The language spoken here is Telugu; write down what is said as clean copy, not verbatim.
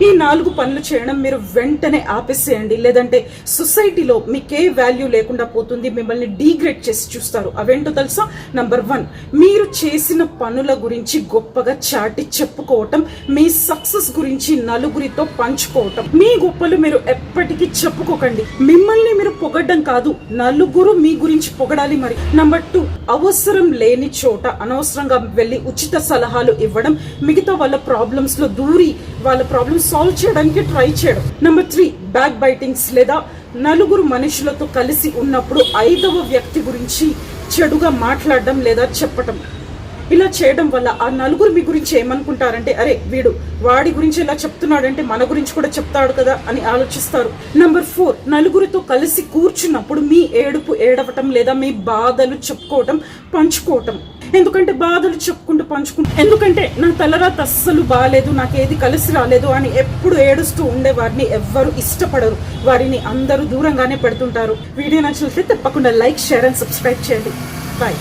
ఈ 4 పనులు చేయడం మీరు వెంటనే ఆపేసేయండి, లేదంటే సొసైటీలో మీకే వాల్యూ లేకుండా పోతుంది, మిమ్మల్ని డీగ్రేడ్ చేసి చూస్తారు. అవేంటో తెలుసా? నంబర్ 1, మీరు చేసిన పనుల గురించి గొప్పగా చాటి చెప్పుకోవటం, మీ సక్సెస్ గురించి నలుగురితో పంచుకోవటం. మీ గొప్పలు మీరు ఎప్పటికీ చెప్పుకోకండి, మిమ్మల్ని మీరు పొగడ్డం కాదు, నలుగురు మీ గురించి పొగడాలి. మరి నంబర్ 2, అవసరం లేని చోట అనవసరంగా వెళ్ళి ఉచిత సలహాలు ఇవ్వడం, మిగతా వాళ్ళ ప్రాబ్లమ్స్ లో దూరి వాళ్ళ ప్రాబ్లమ్స్ సాల్వ్ చేయడానికి ట్రై చేయడం. నంబర్ 3, బ్యాక్ బైటింగ్స్ లేదా నలుగురు మనుషులతో కలిసి ఉన్నప్పుడు 5వ వ్యక్తి గురించి చెడుగా మాట్లాడడం లేదా చెప్పటం. ఇలా చేయడం వల్ల ఆ నలుగురు మీ గురించి ఏమనుకుంటారంటే, అరే వీడు వాడి గురించి ఇలా చెప్తున్నాడంటే మన గురించి కూడా చెప్తాడు కదా అని ఆలోచిస్తారు. నంబర్ 4, నలుగురితో కలిసి కూర్చున్నప్పుడు మీ ఏడుపు ఏడవటం లేదా మీ బాధలు చెప్పుకోవటం, పంచుకోవటం. ఎందుకంటే బాధలు చెప్పుకుంటూ ఎందుకంటే నా తలరాత అస్సలు బాగాలేదు, నాకేది కలిసి రాలేదు అని ఎప్పుడు ఏడుస్తూ ఉండే వారిని ఎవ్వరు ఇష్టపడరు, వారిని అందరూ దూరంగానే పెడుతుంటారు. వీడియో నచ్చితే తప్పకుండా లైక్, షేర్ అండ్ సబ్స్క్రైబ్ చేయండి. బాయ్.